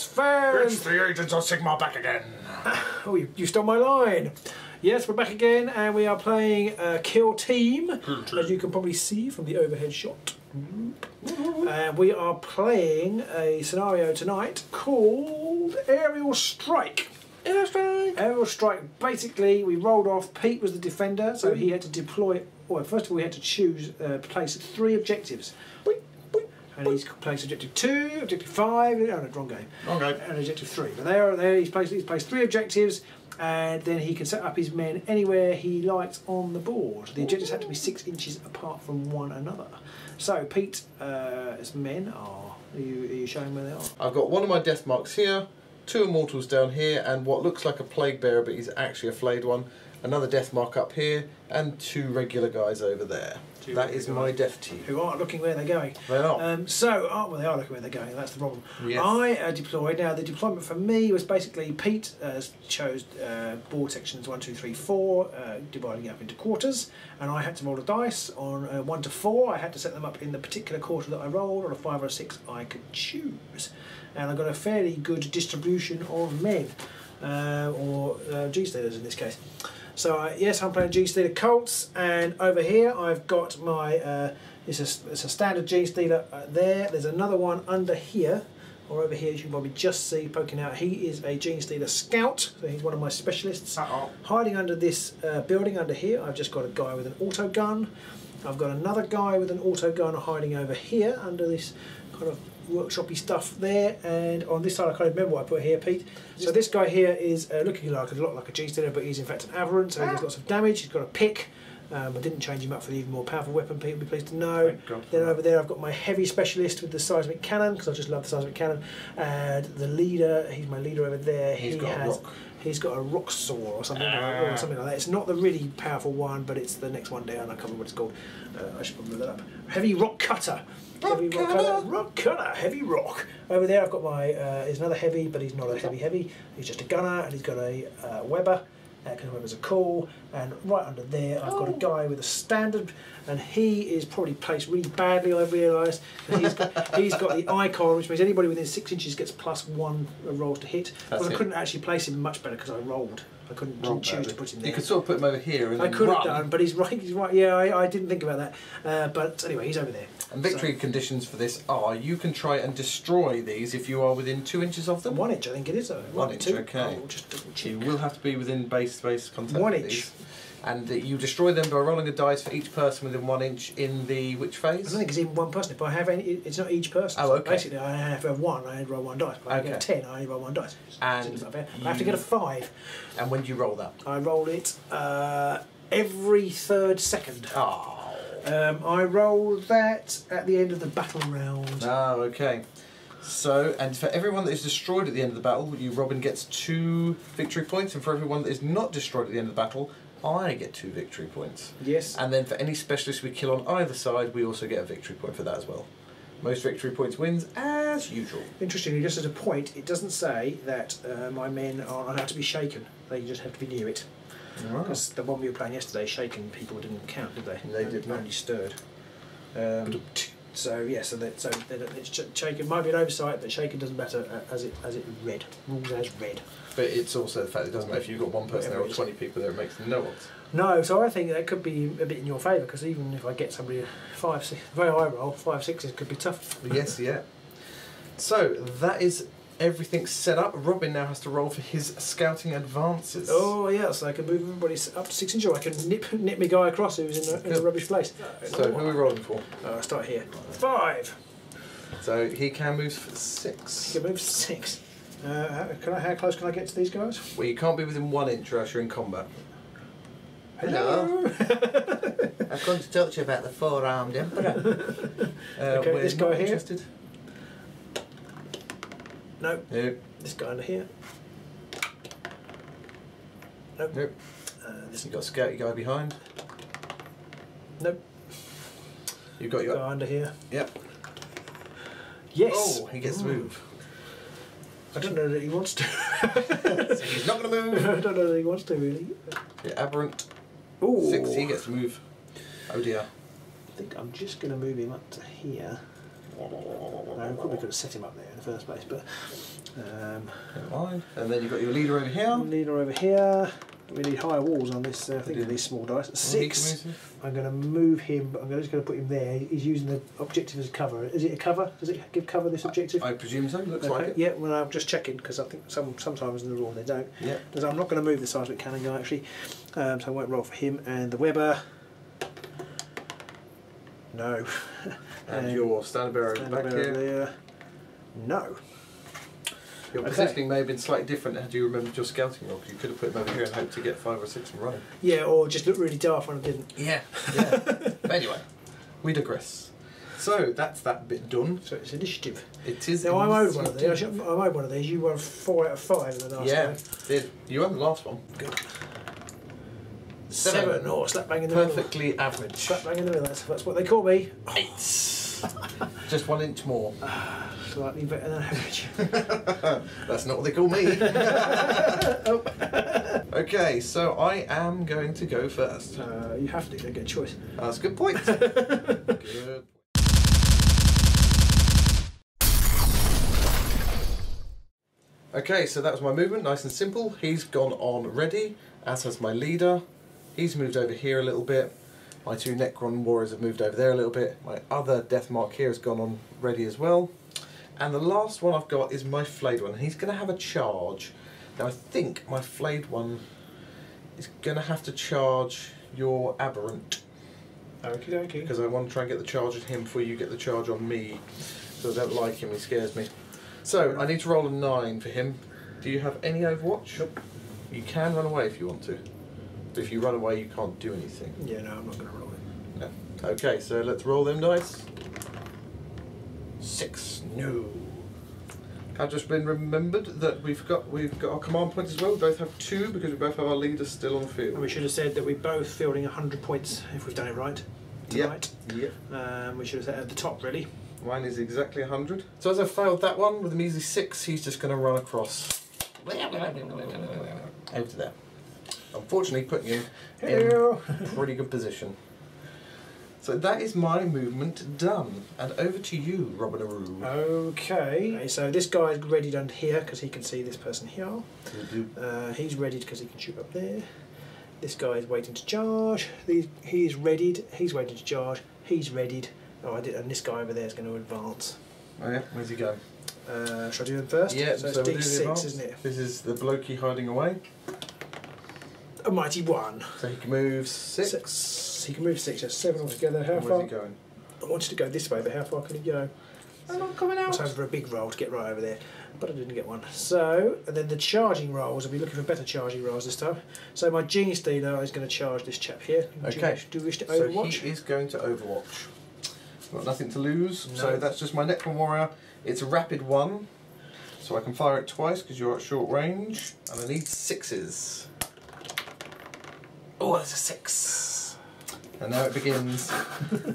Yes, fans! It's the Agents of Sigmar back again. Oh, you stole my line. Yes, we're back again, and we are playing Kill Team, as you can probably see from the overhead shot. We are playing a scenario tonight called Arial Strike. Arial Strike. Arial Strike. Basically, we rolled off. Pete was the defender, so he had to deploy. Well, first of all, we had to choose, place 3 objectives. And he's placed objective 2, objective 5. Oh no, wrong game. Wrong game. And objective 3. But there, he's placed 3 objectives, and then he can set up his men anywhere he likes on the board. The objectives have to be 6 inches apart from one another. So, Pete, his men are you showing where they are? I've got one of my death marks here, 2 immortals down here, and what looks like a plague bearer, but he's actually a flayed one. Another death mark up here, and 2 regular guys over there. That is my death team. Who aren't looking where they're going. They are. Well, they are looking where they're going. That's the problem. Yes. I deployed. Now, the deployment for me was basically Pete chose board sections 1, 2, 3, 4, dividing it up into quarters, and I had to roll a dice on 1 to 4. I had to set them up in the particular quarter that I rolled. On a 5 or a 6, I could choose, and I got a fairly good distribution of men, or Genestealers in this case. So yes, I'm playing Genestealer Cults, and over here I've got my, it's a standard Genestealer there. There's another one under here, or over here, as you can probably just see poking out. He is a Genestealer Scout, so he's one of my specialists. Hiding under this building under here, I've just got a guy with an auto gun. I've got another guy with an auto gun hiding over here under this kind of workshopy stuff there, and on this side I can't remember what I put here, Pete. So this guy here is looking like a lot like a Genestealer, but he's in fact an Aberrant, so he does lots of damage. He's got a pick. I didn't change him up for the even more powerful weapon, Pete will be pleased to know. Then over there I've got my heavy specialist with the seismic cannon, because I just love the seismic cannon. And the leader, he's my leader over there. He's got a rock saw or something, or something like that. It's not the really powerful one, but it's the next one down. I can't remember what it's called. I should probably look that up. Heavy rock cutter. Rock cutter, heavy rock. Over there I've got my, he's another heavy, but he's not a heavy. He's just a gunner, and he's got a Weber, because Webers are cool. And right under there I've got a guy with a standard, and he is probably placed really badly, I've realised. He's got the icon, which means anybody within 6 inches gets +1 rolls to hit. But I couldn't actually place him much better because I rolled. I didn't choose to put him there. You could sort of put him over here and I could have done, but he's right. Yeah, I didn't think about that. But anyway, he's over there. And victory conditions for this are: you can try and destroy these if you are within 2 inches of them. 1 inch, I think it is. 1 inch, okay. I'll just double check. You will have to be within base contact. 1 with inch. these. And you destroy them by rolling a dice for each person within 1 inch in the which phase? I don't think it's even one person. If I have any, it's not each person. Oh, okay. So basically, I have to have 1. I only roll 1 dice. If I get a 10, I only roll 1 dice. And I have to get a 5. And when do you roll that? I roll it every 3rd second. Oh. I roll that at the end of the battle round. Oh, okay. So, and for everyone that is destroyed at the end of the battle, Robin gets 2 victory points, and for everyone that is not destroyed at the end of the battle, I get 2 victory points. Yes. And then for any specialist we kill on either side, we also get a victory point for that as well. Most victory points wins, as usual. Interestingly, just as a point, it doesn't say that my men are allowed to be shaken. They just have to be near it. Because the one we were playing yesterday, shaken people didn't count, did they? They did not. Only stirred. So yeah, so it's shaken. Might be an oversight, but shaken doesn't matter as it read. Rules as read. But it's also the fact that it doesn't matter if you've got 1 person there or 20 people there, it makes no odds. No, so I think that could be a bit in your favour, because even if I get somebody 5, 6, the way I roll, 5, 6s could be tough. Yes, yeah. So that is everything set up. Robin now has to roll for his scouting advances. Oh yeah, so I can move everybody up to 6 inches. Or I can nip my guy across who's in a rubbish place. So who are we rolling for? I'll start here. 5. So he can move for 6. He can move 6. How close can I get to these guys? Well, you can't be within 1 inch or else you're in combat. Hello. I've come to talk to you about the 4-armed Emperor. Okay, this guy here. Interested. No. Nope. This guy under here. Nope. Nope. You've got a scouty guy behind. Nope. You've got your guy under here. Yep. Yes. Oh, he gets to move. I don't know that he wants to. So he's not going to move. I don't know that he wants to really. Yeah, Aberrant. Ooh. 6, he gets to move. Oh dear. I think I'm just going to move him up to here. I probably could have set him up there in the first place, but Never mind. And then you've got your leader over here. Leader over here. We need higher walls on this. I think of these small dice. 6. I'm going to move him, but I'm just going to put him there. He's using the objective as a cover. Is it a cover? Does it give cover, this objective? I presume so. Looks like it. Yeah. Well, I'm just checking because I think sometimes in the rule they don't. Yeah. Because I'm not going to move the seismic cannon guy actually, so I won't roll for him. And the Weber. No. And your standard bearer back here. There. No. Your positioning may have been slightly different had you remembered your scouting roll. You could have put him over here and hoped to get 5 or 6 and running. Yeah, or just look really daft when I didn't. Yeah. But anyway, we digress. So that's that bit done. So it's initiative. It is. Now I'm owed one of these. I'm owed one of these. You won 4 out of 5 in the last Yeah, game. did. You won the last one. Good. 7. Oh, slap bang in the middle. Perfectly average. Slap bang in the middle. That's what they call me. 8. Just 1 inch more. Slightly better than average. That's not what they call me. Okay, so I am going to go first. You have to. You don't get a choice. That's a good point. Good. Okay, so that was my movement, nice and simple. He's gone on ready, as has my leader. He's moved over here a little bit. My 2 Necron warriors have moved over there a little bit. My other death mark here has gone on ready as well. And the last one I've got is my flayed one. He's going to have a charge. Now I think my flayed one is going to have to charge your aberrant. Okie dokie. Because I want to try and get the charge on him before you get the charge on me. So I don't like him, he scares me. So I need to roll a 9 for him. Do you have any Overwatch? Nope. You can run away if you want to. But if you run away you can't do anything. Yeah, no, I'm not going to roll it. No. Okay, so let's roll them dice. 6. No. I've just been remembered that we've got our command points as well. We both have 2 because we both have our leaders still on the field. And we should have said that we're both fielding 100 points if we've done it right. Tonight. Yep. We should have said at the top really. Mine is exactly 100. So as I failed that one with a measly 6, he's just going to run across over to there. Unfortunately, putting him in a pretty good position. So that is my movement done. And over to you, Robinaroo. Okay, so this guy's readied under here because he can see this person here. He's readied because he can shoot up there. This guy is waiting to charge. He's readied. He's waiting to charge. He's readied. Oh, I did. And this guy over there is going to advance. Oh yeah, where's he going? Should I do him first? Yeah, so it's we'll do the D6, advance. isn't it? This is the blokey hiding away. A mighty 1. So he can move 6. 6. He can move 6. That's 7 altogether. How Where's far? he going? I wanted to go this way, but how far can he go? I'm not coming out. I was hoping for a big roll to get right over there, but I didn't get one. So, and then the charging rolls, I'll be looking for better charging rolls this time. So my Genestealer is going to charge this chap here. Okay. Do you wish to Overwatch? So he is going to Overwatch. Got nothing to lose, No. so that's just my Necron warrior. It's a rapid 1, so I can fire it twice because you're at short range, and I need 6s. Oh, that's a 6. And now it begins.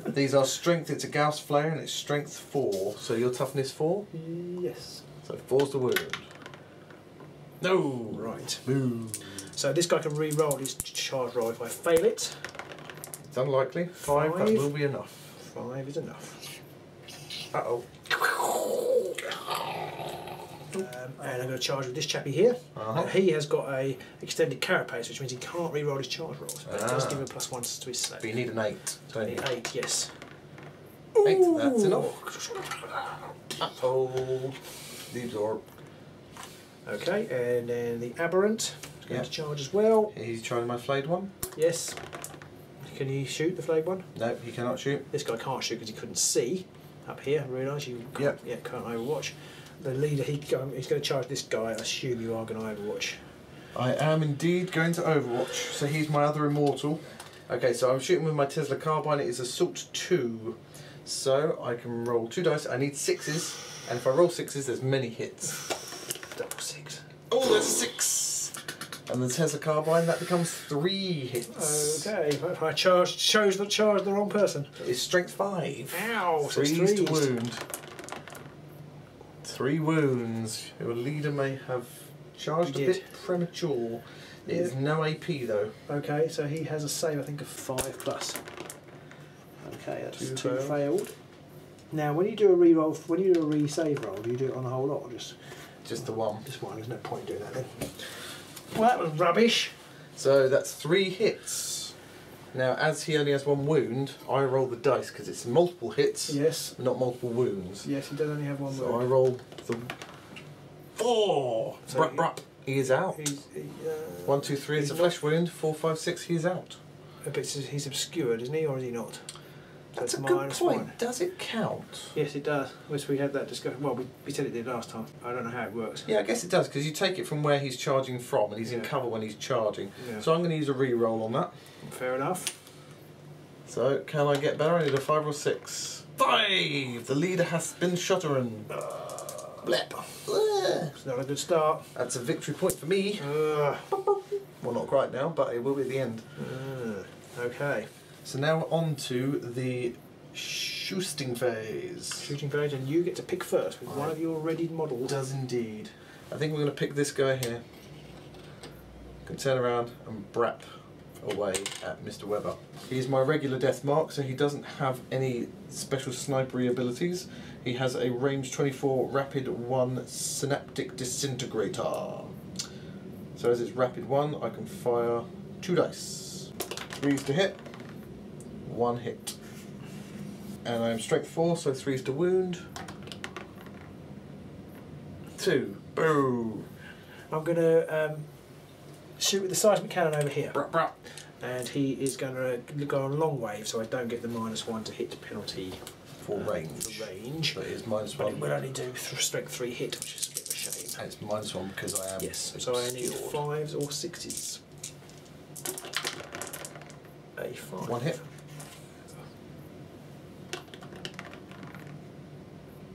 These are strength, it's a Gauss flare, and it's strength 4. So your toughness 4? Yes. So 4's the wound. No! Right. Boom. So this guy can re-roll his charge roll if I fail it. It's unlikely. 5, that will be enough. 5 is enough. Uh-oh. And I'm going to charge with this chappy here. Uh-huh. He has got a extended carapace, which means he can't re-roll his charge rolls. But it does give him a +1 to his save. But you need an 8. So I need 8, yes. 8, that's Ooh. enough. Uh-oh. The absorb. Okay, and then the aberrant is going Yeah. to charge as well. He's trying my flayed one. Yes. Can he shoot the flag one? No, he cannot shoot. This guy can't shoot because he couldn't see up here. Realise you can't, Yep. yeah, can't Overwatch. The leader, he's going to charge this guy. I assume you are going to Overwatch. I am indeed going to Overwatch. So he's my other immortal. Okay, so I'm shooting with my Tesla carbine. It is assault 2. So I can roll 2 dice. I need 6s. And if I roll 6s, there's many hits. Double 6. Oh, there's a 6. And the Tesla carbine, that becomes 3 hits. Okay, if I chose the wrong person. It's strength 5. Ow! So it's 3's to threes. wound. 3 wounds. Your leader may have charged a He bit did. premature. It is no AP though. Okay, so he has a save, I think, of 5+. Okay, that's 2 2 failed. failed. Now, when you do a re-roll, when you do a re-save roll, do you do it on the whole lot or just Just the one. Just one. There's no point in doing that then. Well, that was rubbish. So that's 3 hits. Now, as he only has 1 wound, I roll the dice because it's multiple hits, Yes. not multiple wounds. Yes, he does only have 1 So wound. I roll the 4. So Brup, brup. He is out. 1, 2, 3 is a flesh wound. 4, 5, 6. He is out. But he's obscured, isn't he, or is he not? So That's a it's good -1. point. Does it count? Yes, it does. Which we had that discussion. Well, we said it did last time. I don't know how it works. Yeah, I guess it does because you take it from where he's charging from, and he's in Yeah. cover when he's charging. Yeah. So I'm going to use a re-roll on that. Fair enough. So can I get better? I need a 5 or 6. 5. The leader has been shottered. Blep. It's not a good start. That's a victory point for me. Well, not quite now, but it will be at the end. Okay. So now on to the shooting phase. Shooting phase, and you get to pick first with one of your readied models. Does indeed. I think we're going to pick this guy here. Can turn around and brap away at Mr. Webber. He's my regular death mark, so he doesn't have any special snipery abilities. He has a range 24 rapid 1 synaptic disintegrator. So as it's rapid 1, I can fire 2 dice. 3's to hit, 1 hit. And I'm strength 4, so 3's to wound. 2. Boo! I'm going to shoot with the seismic cannon over here. Brap, brap. And he is going to go on long wave, so I don't get the -1 to hit penalty For range. for range. So it is But it -1. will only do strength 3 hit, which is a bit of a shame. And it's -1 because I am. Yes, so I need obscured. 5s or 6s. A 5. 1 hit.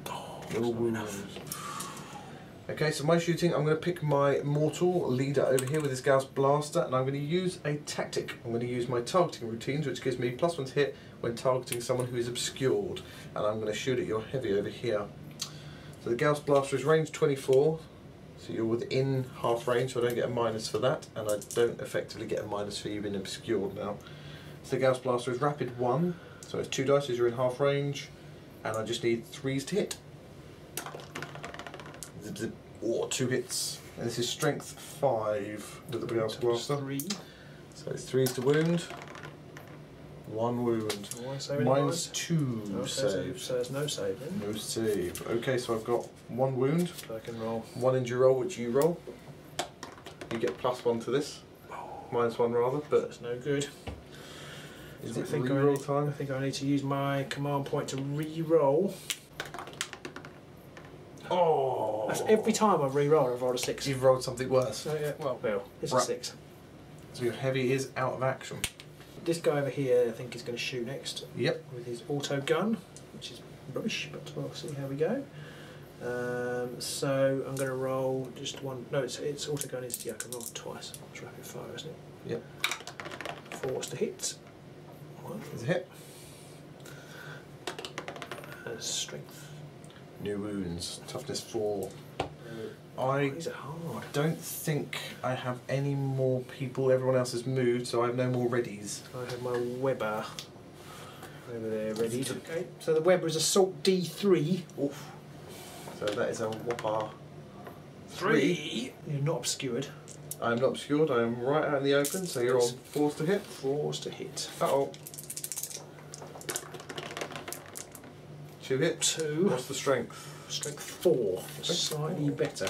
Not enough. Okay, so my shooting, I'm going to pick my mortal leader over here with his Gauss blaster, and I'm going to use a tactic. I'm going to use my targeting routines, which gives me +1 to hit when targeting someone who is obscured, and I'm going to shoot at your heavy over here. So the Gauss blaster is range 24, so you're within half range, so I don't get a minus for that, and I don't effectively get a minus for you being obscured now. So the Gauss blaster is rapid 1, so it's 2 dice as you're in half range, and I just need 3s to hit. Zip, zip. Or 2 hits. And this is strength 5 with the Gauss blaster. 3. So it's 3's to wound. 1 wound. -2 Okay, save. so there's no save then. No save. Okay, so I've got 1 wound, So I can roll. 1 injury roll, which you roll. You get +1 to this. -1 rather, but That's no good. is So it I think re-roll I time? think I need to use my command point to re-roll. Oh! That's every time I've re-rolled, I've rolled a 6. You've rolled something worse. So yeah, well, it's a Right. 6. So your heavy is out of action. This guy over here, I think, is going to shoot next Yep. with his auto gun, which is rubbish, but we'll see how we go. So I'm going to roll just one. No, it's auto gun is I can roll twice. It's rapid fire, isn't it? Yep. 4's to hit. 1. Is a hit. Strength. New wounds. Toughness 4. I These are hard. don't think I have any more people. Everyone else has moved, so I have no more readies. I have my Weber over there ready. Okay. So the Weber is assault D3. Oof. So that is a whopper 3. You're not obscured. I am not obscured, I am right out in the open, so you're on 4s to hit. 4's to hit. Uh-oh. 2 hits. 2. What's the strength? Strength 4. Strength Slightly 4. better.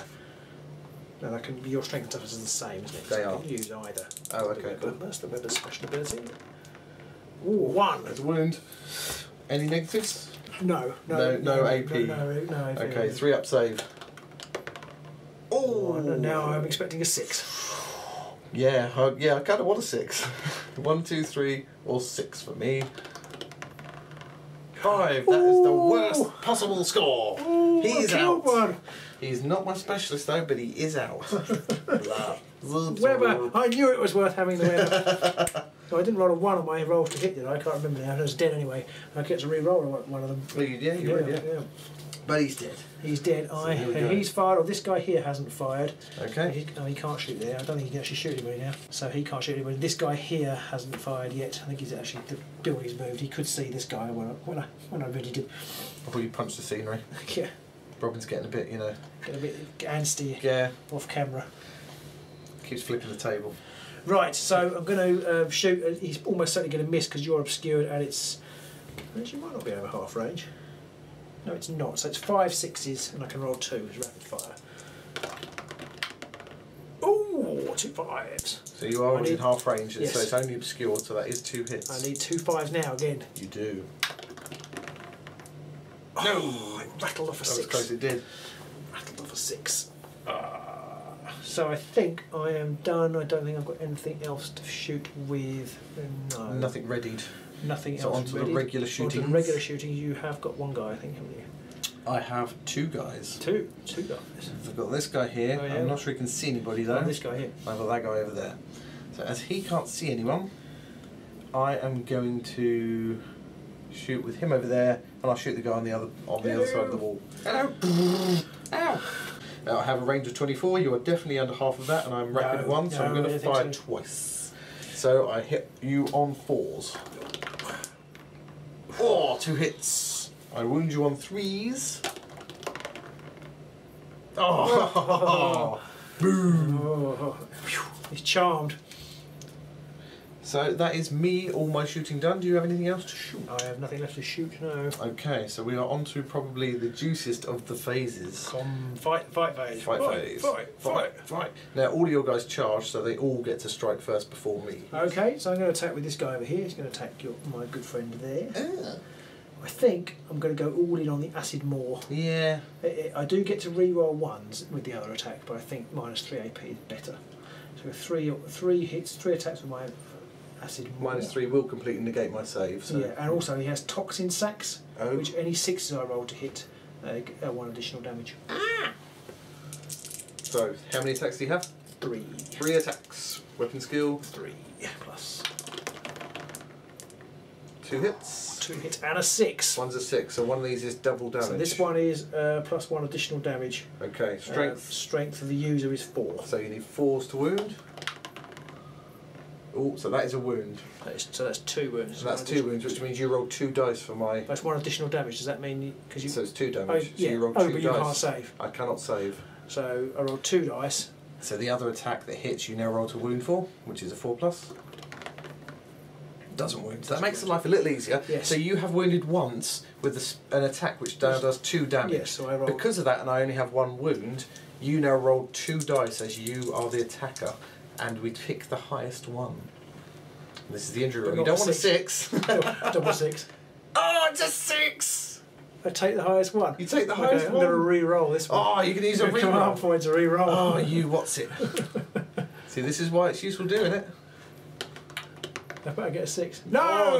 No, that can be your strength and toughness is the same, isn't it? They So are. you can use either. Oh, okay, cool. That's the Weber's special ability. Ooh, 1. There's a wound. Any negatives? No, No AP. No, AP. Okay, 3 up save. Oh, and now I'm expecting a 6. Yeah, I kind of want a 6. 1, 2, 3, or 6 for me. 5. That is the worst possible score. Ooh, He's I killed out. one. He's not my specialist though, but he is out. Weber, I knew it was worth having the Weber. So I didn't roll a 1 on my rolls to hit, did I? I can't remember now. I was dead anyway. I get to re-roll one of them. Well, yeah, you would, yeah. But he's dead. He's dead. So here we go. He's fired, or this guy here hasn't fired. Okay. He can't shoot there. I don't think he can actually shoot anybody now. So he can't shoot anybody. This guy here hasn't fired yet. I think he's actually, the building's moved. He could see this guy when I really did. I thought you punched the scenery. Yeah. Robin's getting a bit, you know... Getting a bit angsty Yeah. off camera. Keeps flipping the table. Right, so I'm going to shoot. He's almost certainly going to miss because you're obscured and it's... Actually, might not be over half range. No, it's not. So it's 5 6s and I can roll 2 as rapid fire. Ooh, 2 5s. So you are within half range, yes. so it's only obscured, so that is 2 hits. I need 2 5s now again. You do. No! It rattled off a 6. That was close, it did. Rattled off a 6. So I think I am done. I don't think I've got anything else to shoot with. No. Nothing readied. Nothing So else onto ready. the regular shooting. Onto the regular shooting, you have got 1 guy, I think, haven't you? I have 2 guys. 2 guys. I've got this guy here. Oh, yeah. I'm not sure he can see anybody though. Oh, this guy here. I've got that guy over there. So as he can't see anyone, I am going to shoot with him over there, and I'll shoot the guy on the other side of the wall. Hello. Ow. Now I have a range of 24. You are definitely under half of that, and I'm rapid 1, so I'm going to fire twice. So I hit you on 4s. Oh, 2 hits. I wound you on 3s. Oh, boom. Oh, he's charmed. So that is me, all my shooting done. Do you have anything else to shoot? I have nothing left to shoot, no. Okay, so we are on to probably the juiciest of the phases. Fight phase. Fight. Now all of your guys charge, so they all get to strike first before me. Okay, so I'm going to attack with this guy over here. He's going to attack my good friend there. Ah. I think I'm going to go all in on the acid maw. Yeah. I do get to re-roll 1s with the other attack, but I think -3 AP is better. So 3 hits, 3 attacks with my acid maw. -3 will completely negate my save. So. Yeah, and also he has toxin sacs, Oh. which any 6s I roll to hit, 1 additional damage. So how many attacks do you have? 3. 3 attacks. Weapon skill. 3 plus 2 hits. 2 hits and a 6. One's a 6, so one of these is double damage. So this one is plus 1 additional damage. Okay, strength. Strength of the user is 4. So you need 4s to wound. Oh, so that is a wound. So that's 2 wounds. So that's 2 wounds, which means you roll 2 dice for my... That's 1 additional damage. Does that mean because you? So it's 2 damage. Oh, So yeah. you roll 2 but dice. you can't save. I cannot save. So I roll 2 dice. So the other attack that hits you now roll to wound for, which is a 4+. Doesn't wound. So that makes life a little easier. Yes. So you have wounded once with an attack which now does 2 damage. Yes, so I roll. Because of that, and I only have 1 wound, you now roll 2 dice as you are the attacker, and we pick the highest one. This is the injury roll. You don't want a 6. Double 6. Oh, it's a 6! I take the highest one. You take the Okay, highest I'm one. going to re-roll this one. Oh, you can use a Come on, reroll. points to re-roll. Oh, you what's it? See, this is why it's useful doing it. I better get a 6. No! Oh,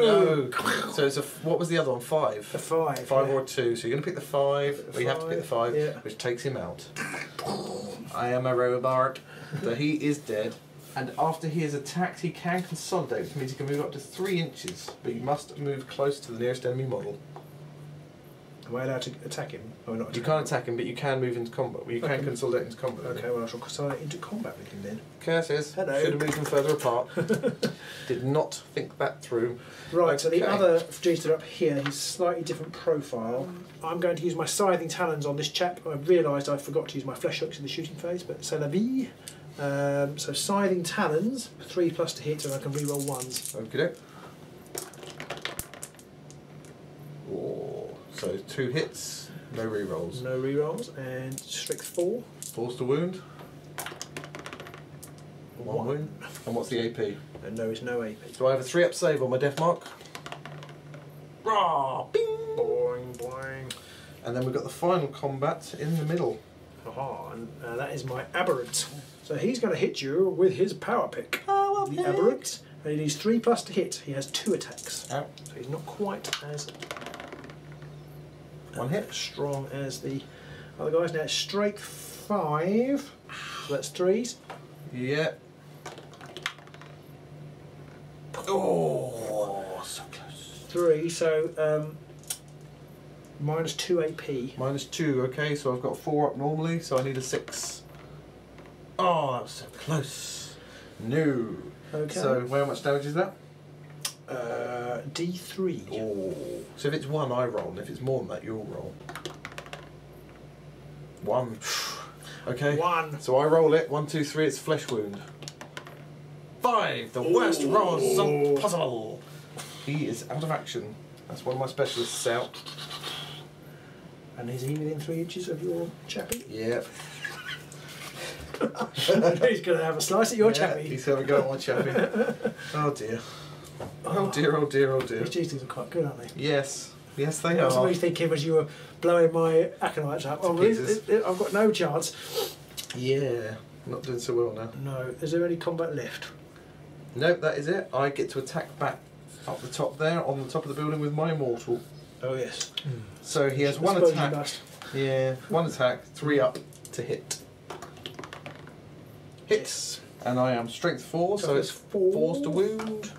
no! So it's a, what was the other one? 5? A 5. 5 yeah. or 2. So you're going to pick the 5. Well, you have to pick the 5, yeah. which takes him out. I am a robot. So he is dead. And after he is attacked, he can consolidate, which means he can move up to 3 inches. But he must move close to the nearest enemy model. Am I allowed to attack him? Or not? You can't attack him, but you can move into combat. Well, you can Okay. consolidate into combat. with him. Okay, well I shall consolidate into combat with him then. Curses. Hello. Should have moved them further apart. Did not think that through. Right, so the Okay. other Genestealer up here, he's slightly different profile. I'm going to use my scything talons on this chap. I realised I forgot to use my flesh hooks in the shooting phase, but c'est la vie. So scything talons, 3+ to hit, and I can reroll 1s. Okay. Oh, so 2 hits, no rerolls. No rerolls, and strength 4. Force to wound. 1 wound. And what's the AP? And no, it's no AP. Do I have a 3-up save on my death mark? Rah! Bing! Boing, boing. And then we've got the final combat in the middle. Aha, and that is my aberrant. So he's going to hit you with his power pick. Power The pick. aberrant, and he needs 3+ to hit. He has 2 attacks. Ow. So he's not quite as 1 hit. strong as the other guys. Now it's strength 5, so that's 3s. Yeah. Oh, so close. 3, so -2 AP. -2, okay, so I've got 4 up normally, so I need a 6. Oh, that was so close. No. Okay. So, how much damage is that? D3. Oh. So if it's 1, I roll, and if it's more than that, you'll roll. 1. Okay. 1. So I roll it. 1, 2, 3. It's flesh wound. 5. The worst roll possible. He is out of action. That's one of my specialists out. And is he within 3 inches of your chappie? Yep. He's going to have a slice at your chappie. He's having a go at my chappie. Oh dear. Oh dear, oh dear, oh dear. These cheese things are quite good, aren't they? Yes. Yes, they That's are. what I was thinking as you were blowing my aconites up. Oh, I've got no chance. Yeah. Not doing so well now. No. Is there any combat left? Nope, that is it. I get to attack back up the top there, on the top of the building with my immortal. Oh, yes. So he has I one suppose you attack. must. Yeah, 1 attack, 3 up to hit. Hits. And I am strength 4, so it's forced a wound.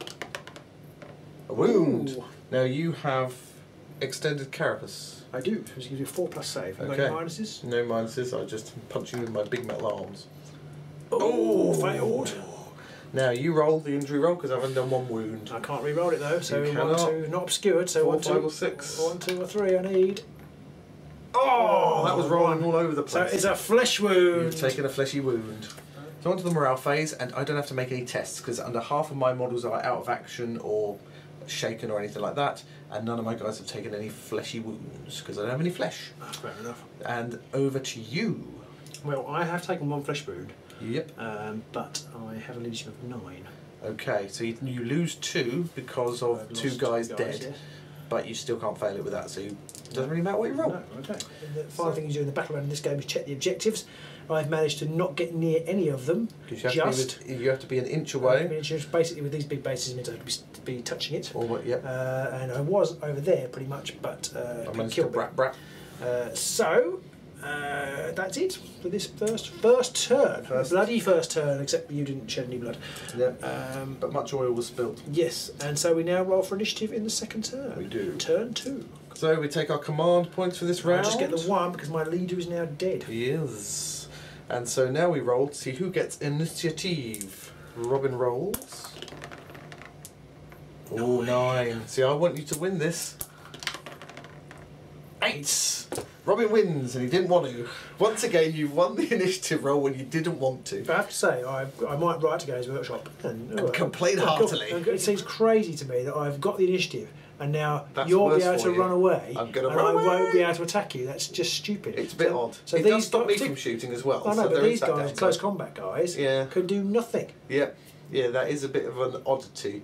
A wound. Ooh. Now you have extended carapace. I do. Which gives you 4+ save. Have you Okay. got any minuses? No minuses, I just punch you with my big metal arms. Oh, failed. Now you roll the injury roll because I haven't done 1 wound. I can't re-roll it though, so You 1, cannot. 2, not obscured, so 4, 1, 2, 5 or 6. 1, 2 or 3 I need. Oh, that was rolling all over the So place. it's a flesh wound. You've taken a fleshy wound. So onto the morale phase, and I don't have to make any tests because under half of my models are out of action or shaken or anything like that, and none of my guys have taken any fleshy wounds because I don't have any flesh. Ah, fair enough. And over to you. Well, I have taken 1 flesh wound, Yep. but I have a leadership of 9. Okay, so you lose 2 because of I've 2 lost guys 2 dead, yes. but you still can't fail it with that, so it doesn't really matter what you roll. No, okay. And the final thing you do in the battle round in this game is check the objectives. I've managed to not get near any of them. Because you have to be an inch away. Basically, with these big bases, it means I have to be touching it. Or what? Yep. And I was over there pretty much, but I been managed to killed. brat. So that's it for this first turn. Bloody first turn, except you didn't shed any blood. Yep. But much oil was spilt. Yes, and so we now roll for initiative in the second turn. We do. Turn 2. So we take our command points for this round. I'll just get the 1 because my leader is now dead. He is. And so now we roll to see who gets initiative. Robin rolls. Oh, 9. See, I want you to win this. 8. Robin wins, and he didn't want to. Once again, you won the initiative roll when you didn't want to. But I have to say, I might write to Games Workshop and complain heartily. It seems crazy to me that I've got the initiative and now That's you'll be worse able for to you. run away I'm gonna and run I away. won't be able to attack you. That's just stupid. It's a bit odd. So It these does stop me guys- from shooting as well. I know, so but there is these that guys, downside. close combat guys, Yeah. can do nothing. Yeah, that is a bit of an oddity.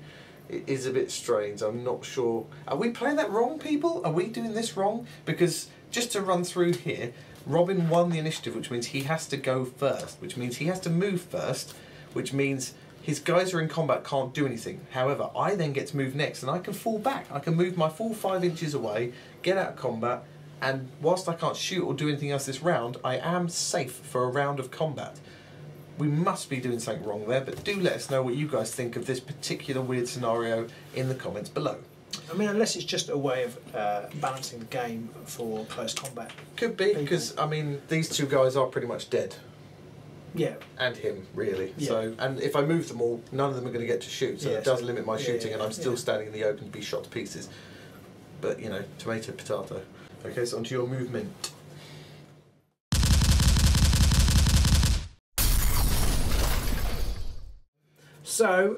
It is a bit strange. I'm not sure. Are we playing that wrong, people? Are we doing this wrong? Because just to run through here, Robin won the initiative, which means he has to go first, which means he has to move first, which means his guys are in combat, can't do anything. However, I then get to move next, and I can fall back. I can move my full 5 inches away, get out of combat, and whilst I can't shoot or do anything else this round, I am safe for a round of combat. We must be doing something wrong there, but do let us know what you guys think of this particular weird scenario in the comments below. I mean, unless it's just a way of balancing the game for close combat. Could be, because, I mean, these 2 guys are pretty much dead. Yeah. And him, really. Yeah. So, and if I move them all, none of them are going to get to shoot, so Yeah, it does so- limit my yeah, shooting, and I'm still yeah. standing in the open to be shot to pieces. But, you know, tomato, potato. Okay, so onto your movement. So,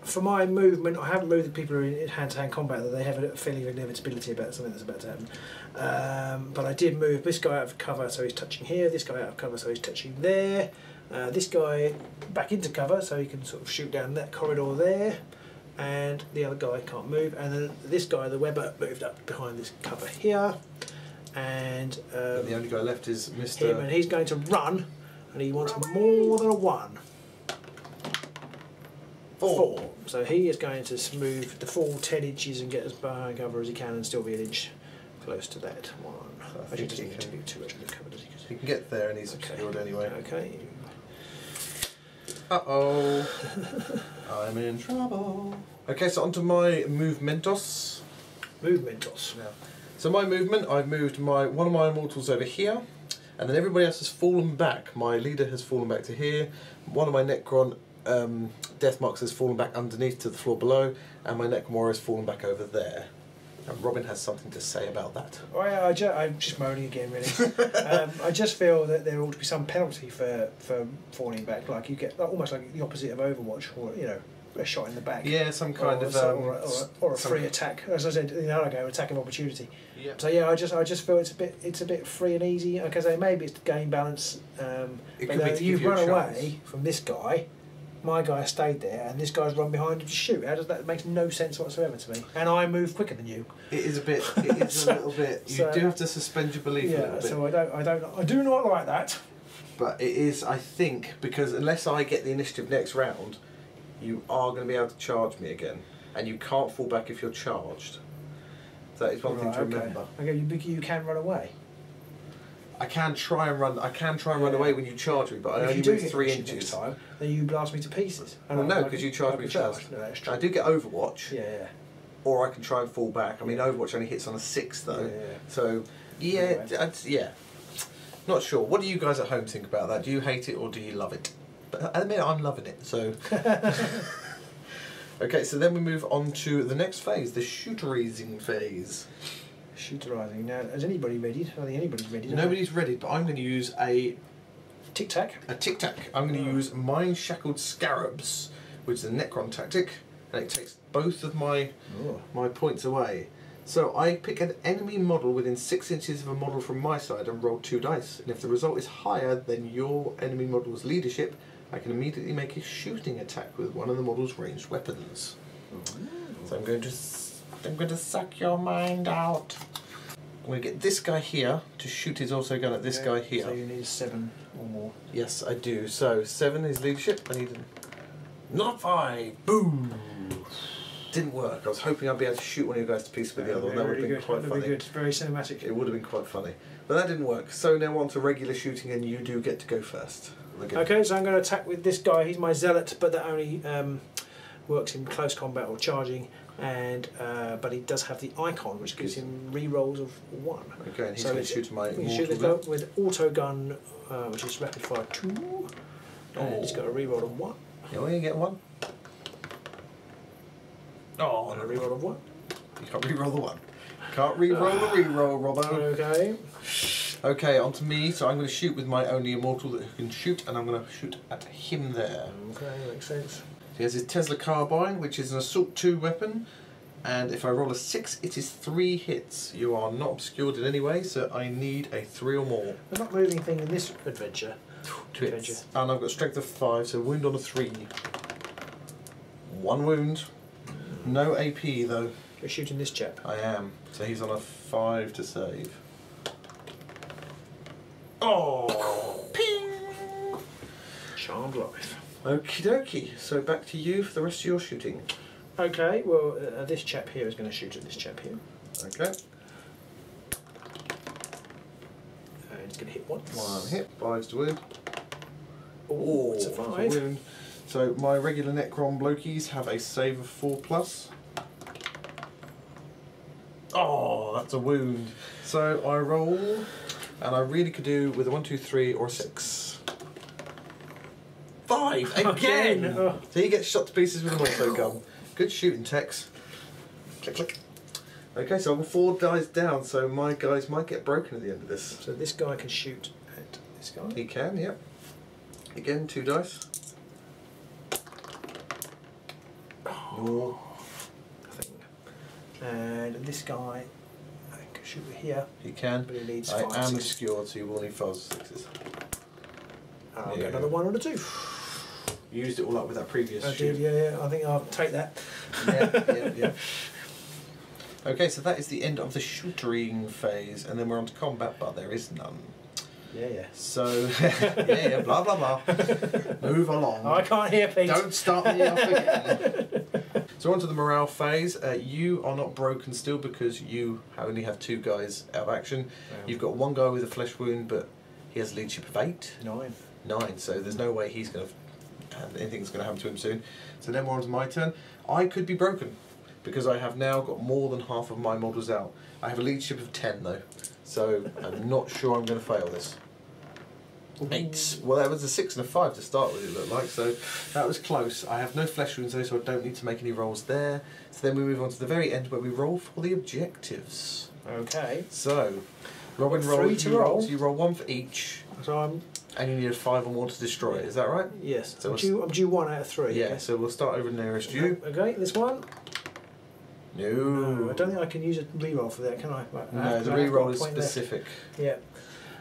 for my movement, I haven't moved the people who are in hand-to-hand combat, that they have a feeling of inevitability about something that's about to happen. But I did move this guy out of cover, so he's touching here, this guy out of cover, so he's touching there, this guy back into cover, so he can sort of shoot down that corridor there, and the other guy can't move, and then this guy, the Weber, moved up behind this cover here, and And the only guy left is him, Mr. and he's going to run, and he wants more than a 1. 4. So he is going to move the full 10 inches and get as behind cover as he can and still be an inch close to that 1. I Actually, think doesn't he need to can. be too much of the cover, does he? He can get there, and he's Okay. obscured anyway. Okay. Uh-oh. I'm in trouble. Okay, so onto my movementos. Movementos. Now, so my movement, I've moved one of my immortals over here, and then everybody else has fallen back. My leader has fallen back to here. One of my Necron death marks has fallen back underneath to the floor below, and my Necron warrior has fallen back over there. And Robin has something to say about that. Oh, yeah, I'm just moaning again, really. I just feel that there ought to be some penalty for falling back. Like you get almost like the opposite of Overwatch, or a shot in the back. Yeah, some kind of or a free attack. As I said in the other game, attack of opportunity. Yeah. So yeah, I just feel it's a bit free and easy. Like I say, maybe it's game balance. It but could be to you've give you a run chance. away from this guy. My guy stayed there, and this guy's run behind him to shoot. How does that? It makes no sense whatsoever to me. And I move quicker than you. It is a bit. It is a little bit. You do have to suspend your belief a little bit. So I do not like that. But it is, I think, because unless I get the initiative next round, you are going to be able to charge me again, and you can't fall back if you're charged. That is one thing to remember. Okay, you can run away. I can try and run. I can try and run away when you charge me, but I only move 3 inches. Next time, then you blast me to pieces. Well, no, because you charge me first. No, that's true. I do get Overwatch. Yeah. Or I can try and fall back. I mean, Overwatch only hits on a 6 though. Yeah. So, yeah. Not sure. What do you guys at home think about that? Do you hate it or do you love it? But at the minute, I'm loving it. So. Okay, so then we move on to the next phase, the shooterizing phase. Shooterizing. Now, has anybody ready? I don't think anybody's ready. Nobody's ready, but I'm going to use a tic tac. A tic tac. I'm going to use Mind Shackled Scarabs, which is a Necron tactic, and it takes both of my points away. So I pick an enemy model within 6 inches of a model from my side and roll 2 dice. And if the result is higher than your enemy model's leadership, I can immediately make a shooting attack with one of the model's ranged weapons. So I'm going to suck your mind out. I'm going to get this guy here to shoot his auto gun at this guy here. So you need 7 or more. Yes, I do. So 7 is leadership. I need not 5. Boom. Didn't work. I was hoping I'd be able to shoot one of you guys to pieces with the other one. That would have been quite funny. Good. Very cinematic. It would have been quite funny. But that didn't work. So now on to regular shooting, and you do get to go first. Okay, so I'm going to attack with this guy. He's my zealot, but that only works in close combat or charging. And but he does have the icon, which gives him re-rolls of 1. Okay, and he's going to shoot my mortal. Shoot this guy with auto gun, which is rapid fire 2. And he's got a re-roll of 1. You only get 1. Oh, and a re-roll of 1. You can't re-roll the 1. Can't re-roll the re-roll, Robbo. Okay. Okay, on to me. So I'm going to shoot with my only immortal that can shoot, and I'm going to shoot at him there. Okay, makes sense. He has his Tesla carbine, which is an assault 2 weapon, and if I roll a 6, it is 3 hits. You are not obscured in any way, so I need a 3 or more. We're not moving thing in this adventure. 2 hits. And I've got strength of 5, so wound on a 3. 1 wound. No AP though. You're shooting this chap. I am. So he's on a 5 to save. Oh! Ping! Charmed life. Okie dokie. So back to you for the rest of your shooting. Okay, well, this chap here is going to shoot at this chap here. Okay. And he's going to hit once. 1 hit. 5's to wound. Oh, it's a 5. Wound. So my regular Necron blokies have a save of 4+. Oh, that's a wound. So I roll, and I really could do with a 1, 2, 3 or a 6. 5 again. Oh. So he gets shot to pieces with an auto gun. Good shooting, Tex. Click, click. Okay, so I'm 4 dice down, so my guys might get broken at the end of this. So this guy can shoot at this guy. He can, yep. Again, 2 dice. Oh, nothing. And this guy can shoot here. He can. But he needs I 5, am 6. obscured, so you will need 5s or 6s. I'll get another 1 or a 2. You used it all up with that previous I shoot. did, yeah. I think I'll take that. Yeah. Okay, so that is the end of the shootering phase, and then we're on to combat, but there is none. Yeah. So, blah blah blah. Move along. Oh, I can't hear, Pete. Don't start me off again. So on to the morale phase. You are not broken still because you only have 2 guys out of action. You've got 1 guy with a flesh wound, but he has a leadership of 8. 9. So there's no way he's going to. Anything's going to happen to him soon. So then we're on to my turn. I could be broken because I have now got more than half of my models out. I have a leadership of 10 though, so I'm not sure I'm going to fail this. 8. Well, that was a 6 and a 5 to start with, it looked like, so that was close. I have no flesh wounds though, so I don't need to make any rolls there. So then we move on to the very end where we roll for the objectives. Okay. So, Robin Got 3 rolls, to you roll. You roll 1 for each, So I'm. and you need a 5 or more to destroy it, is that right? Yes. So I'm due 1 out of 3. Yeah, okay? so we'll start over nearest you. Okay, this one. No. I don't think I can use a reroll for that, can I? Right, No, the I have got reroll a is point left. specific. Yeah.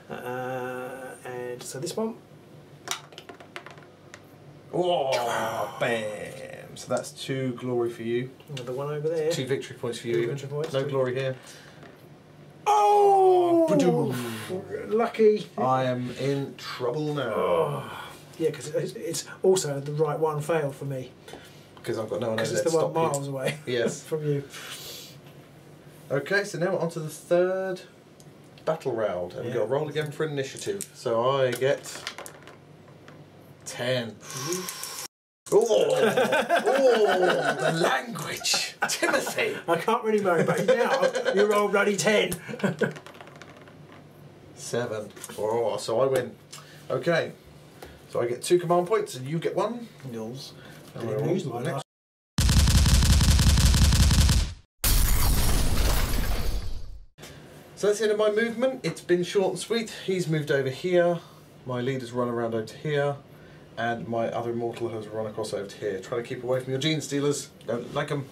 And so this one. Oh, bam! So that's 2 glory for you. Another one over there. 2 victory points for you. 2 even. victory points. No glory here. Oh! Ba-doom. Lucky. I am in trouble now. Oh. Yeah, because it's also the right one failed for me. Because I've got no one Because over it's there the to one stop miles away you. Yes. from you. Okay, so now we're on to the 3rd battle round. And we've got to roll again for initiative. So I get 10. Oh, the language. Timothy. I can't really marry back now. You rolled bloody 10. 7. Oh, so I win. Okay. So I get 2 command points and you get 1. Nils. And Didn't we're on use to the mine. next. So that's the end of my movement. It's been short and sweet. He's moved over here. My leader's run around over to here. And my other immortal has run across over to here. Trying to keep away from your Genestealers. Don't like them.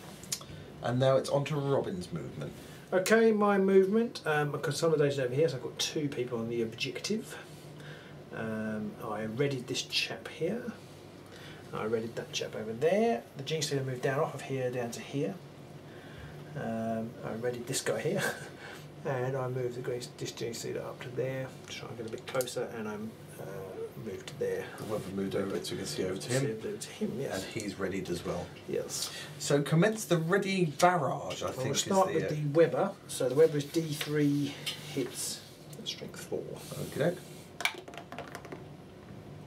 And now it's on to Robin's movement. Okay, my movement. I consolidated over here, so I've got 2 people on the objective. I readied this chap here. I readied that chap over there. The Genestealer moved down off of here down to here. I readied this guy here. And I moved this Genestealer up to there to try and get a bit closer, and I'm moved to there. The weapon moved over it so we can see over to him. Over to him, yes. And he's readied as well. Yes. So commence the ready barrage, I think. We'll start is with the Weber. So the Weber is D3 hits, strength 4. Okay.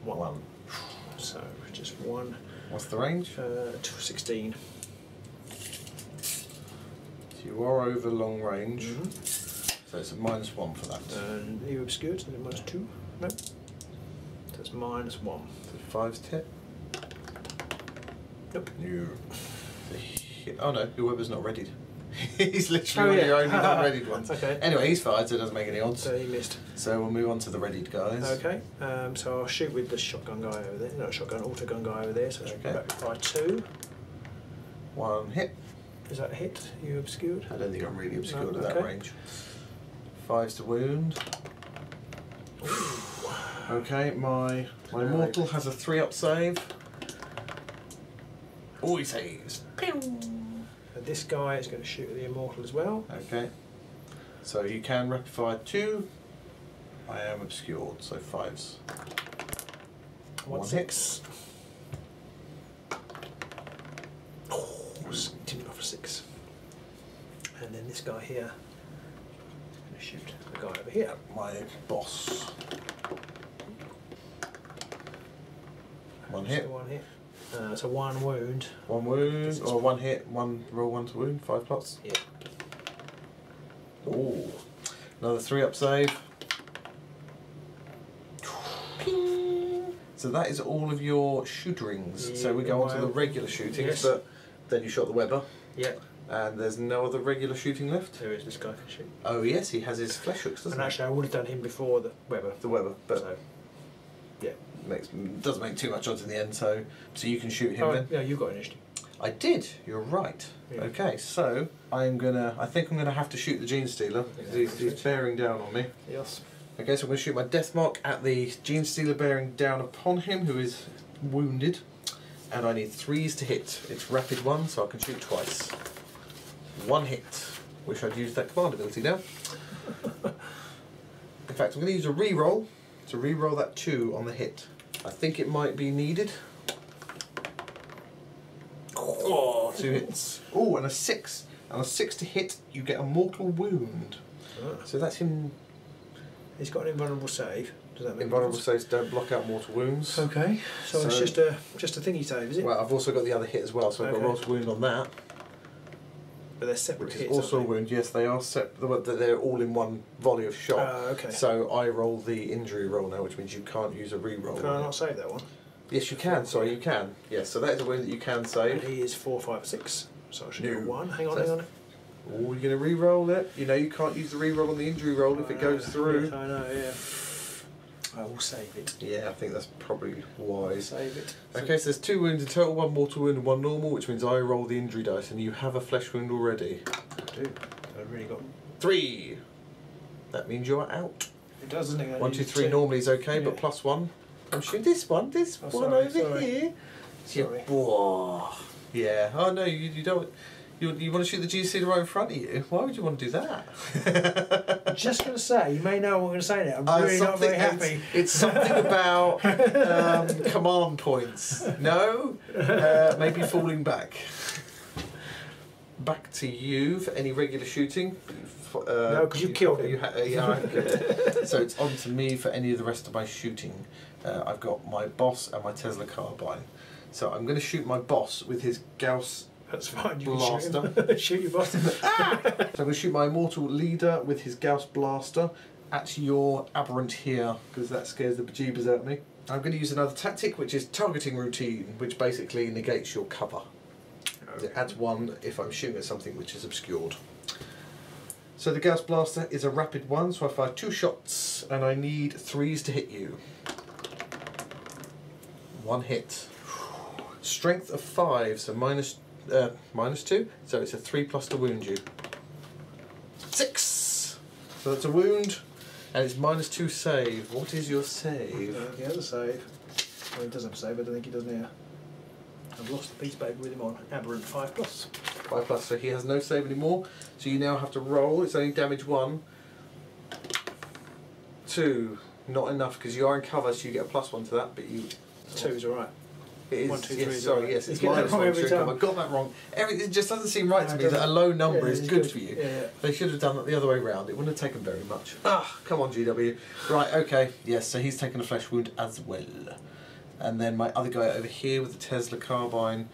1. So just 1. What's the range? 16. So you are over long range. So it's a -1 for that. And you obscured, so -2. Nope. So it's -1. So 5's hit. Nope. No. Oh no, your Weber's not readied. He's literally one of your only non-readied ones. Okay. Anyway, he's fired, so it doesn't make any odds. So he missed. So we'll move on to the readied guys. Okay. So I'll shoot with the shotgun guy over there. No, shotgun auto gun guy over there. So it's Okay. back by 2. 1 hit. Is that a hit? You obscured? I don't think I'm really obscured No, at that okay. range. 5's to wound. Okay, my mortal has a 3-up save. Oh, he saves. And this guy is going to shoot at the immortal as well. Okay. So you can rapid fire 2. I am obscured, so 5's. 1 6. Continue off a 6. And then this guy here is going to shoot the guy over here. My boss. 1 hit. So 1 hit. So 1 wound. 1 wound, or 1 hit, 1 roll 1 to wound, 5 plots. Yeah. Ooh. Another 3-up save. Ping. So that is all of your shooterings. Yeah, So we go on to the regular shootings, Yes. but then you shot the Weber. Yeah. And there's no other regular shooting left. There is this guy can shoot. Oh yes, he has his flesh hooks, doesn't And he? actually, I would have done him before the Weber. The Weber, but So, yeah. doesn't make too much odds in the end. So you can shoot him Oh, then. yeah, you got initiative. I did. You're right. Yeah. Okay, so I think I'm gonna have to shoot the Genestealer because he's bearing down on me. Yes. Okay, so I'm going to shoot my death mark at the Genestealer bearing down upon him, who is wounded, and I need 3's to hit. It's rapid 1, so I can shoot twice. 1 hit. Wish I'd used that command ability now. In fact, I'm going to use a reroll to reroll that 2 on the hit. I think it might be needed. Oh, 2 hits. Oh, and a 6. And a 6 to hit, you get a mortal wound. So that's him. He's got an invulnerable save. Does that mean Invulnerable saves don't block out mortal wounds. Okay, so it's just a thingy save, is it? Well, I've also got the other hit as well, so I've got Okay. mortal wound on that. But they're separate which is hits, also a aren't they? wound. Yes, they are separate. They're all in one volley of shot. Okay. So I roll the injury roll now, which means you can't use a re-roll. Can I not save that one? Yes, you can. Sorry, you can. Yes, so that is a wound that you can And save. he is 4, 5, 6. So I should No. get 1. Hang on, So hang on. Oh, you're going to re-roll it. You know you can't use the re-roll on the injury roll if it goes through. Yes, I know, yeah. I will save it. Yeah, I think that's probably wise. Save it. Okay, so there's 2 wounds in total, 1 mortal wound and 1 normal, which means I roll the injury dice, and you have a flesh wound already. I do. I've really got... 3. That means you're out. It does, doesn't it? 1, 2, 3 normally is okay, but Yeah. +1. I'm shooting this one Oh, over sorry. here. Sorry. Whoa. Yeah. Oh no, you don't. You want to shoot the Genestealer right in front of you? Why would you want to do that? I'm just going to say, you may know what I'm going to say now. I'm really not very happy. It's something about command points. No? Maybe falling back. Back to you for any regular shooting. No, because you killed him. Yeah, I killed him. So it's on to me for any of the rest of my shooting. I've got my boss and my Tesla carbine. So I'm going to shoot my boss with his Gauss. That's fine, you Blaster. can shoot him. Shoot your boss. So I'm going to shoot my immortal leader with his Gauss blaster at your aberrant here, because that scares the bejeebers out of me. I'm going to use another tactic, which is targeting routine, which basically negates your cover. It adds 1 if I'm shooting at something which is obscured. So the Gauss blaster is a rapid one, so I fire 2 shots, and I need 3s to hit you. 1 hit. Strength of 5, so -2, so it's a 3+ to wound you. 6! So that's a wound, and it's -2 save. What is your save? He has a save. Well, he does have a save, I don't think he does now. I've lost the piece baby with him on. Aberrant 5+. 5+, so he has no save anymore. So you now have to roll. It's only damage 1. 2, not enough because you are in cover, so you get a +1 to that. But you 2 is alright. it is. 1, 2, 3 yes, is sorry, alright. yes, it's You get that -1. wrong every so time. I got that wrong. It just doesn't seem right No, to it me that a doesn't. low number Yeah, is it's good good. for you. Yeah. They should have done it the other way round. It wouldn't have taken very much. Ah, come on, GW. Right, okay. Yes, so he's taken a flesh wound as well. And then my other guy over here with the Tesla carbine,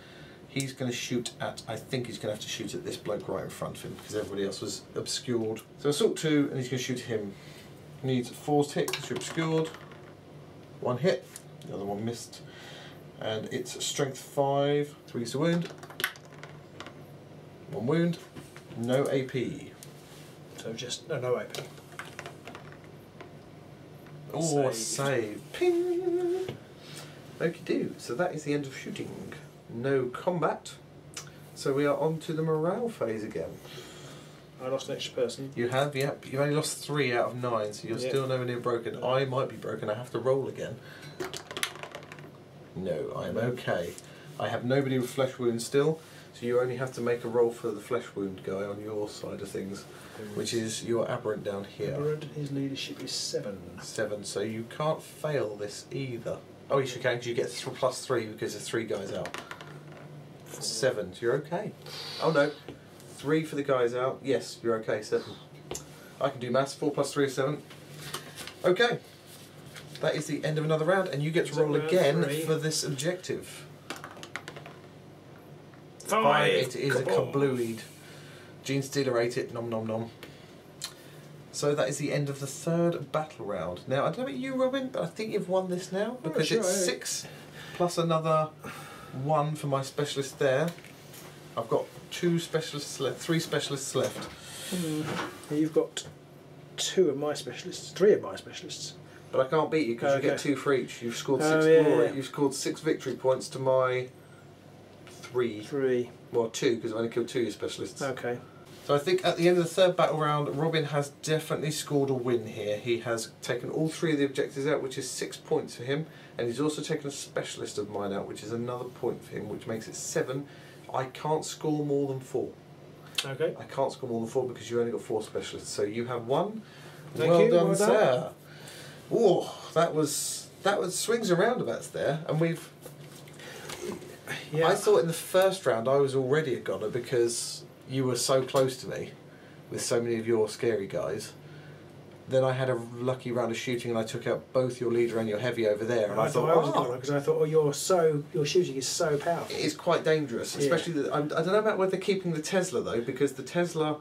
he's going to shoot at, I think he's going to have to shoot at this bloke right in front of him because everybody else was obscured. So assault 2, and he's going to shoot him. Needs 4 hit because you're obscured. 1 hit, the other one missed. And it's strength 5, 3 to wound. 1 wound, no AP. So just, no AP. Oh, Saved. save. Ping! Okie do. So that is the end of shooting. No combat. So we are on to the morale phase again. I lost an extra person. You have, yep. You've only lost 3 out of 9, so you're Yep. still nowhere near broken. No. I might be broken. I have to roll again. No, I am okay. I have nobody with flesh wounds still, so you only have to make a roll for the flesh wound guy on your side of things, which is your aberrant down here. Aberrant, his leadership is 7. 7, so you can't fail this either. Oh, yes, you can, because you get +3 because there's 3 guys out. 7, so you're okay. Oh no, 3 for the guys out. Yes, you're okay, 7. I can do maths, 4 + 3 is 7. Okay, that is the end of another round, and you get to roll Round again 3. for this objective. 5! It is a Kaboom. kablooied. Genestealer ate it, nom nom nom. So that is the end of the 3rd battle round. Now, I don't know about you, Robin, but I think you've won this now, because sure, it's yeah. 6 plus another 1 for my specialist there. I've got 2 specialists left, 3 specialists left. You've got 2 of my specialists, 3 of my specialists. But I can't beat you because you get Okay. 2 for each. You've scored Oh, 6 yeah, glory. yeah. You've scored 6 victory points to my 3. 3. Well, 2 because I only killed 2 of your specialists. Okay. So I think at the end of the 3rd battle round, Robin has definitely scored a win here. He has taken all 3 of the objectives out, which is 6 points for him, and he's also taken a specialist of mine out, which is another point for him, which makes it 7. I can't score more than 4. Okay. I can't score more than 4 because you only got 4 specialists. So you have 1. Thank Well you, done, well done. sir. Oh, that was swings and roundabouts there, and we've. Yeah. I thought in the first round I was already a goner because you were so close to me with so many of your scary guys. then I had a lucky round of shooting and I took out both your leader and your heavy over there. And I thought, I was a good one because I thought, your shooting is so powerful. It's quite dangerous, especially. I don't know about whether keeping the Tesla though, because the Tesla,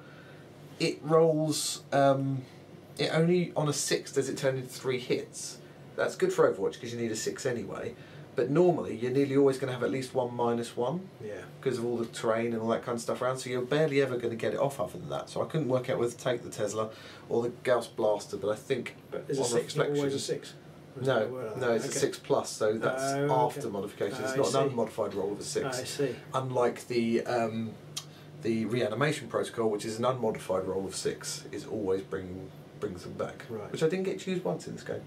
it rolls. It only on a 6 does it turn into 3 hits. That's good for Overwatch because you need a 6 anyway. But normally you're nearly always going to have at least 1 -1. Yeah. Because of all the terrain and all that kind of stuff around, so you're barely ever going to get it off other than that. So I couldn't work out whether to take the Tesla or the Gauss Blaster, but I think But is a 6 not always a 6? No, it's a 6+, so that's after modification. It's not an unmodified roll of a 6. I see. Unlike the reanimation protocol, which is an unmodified roll of 6, is always brings them back. Right. Which I didn't get to use once in this game.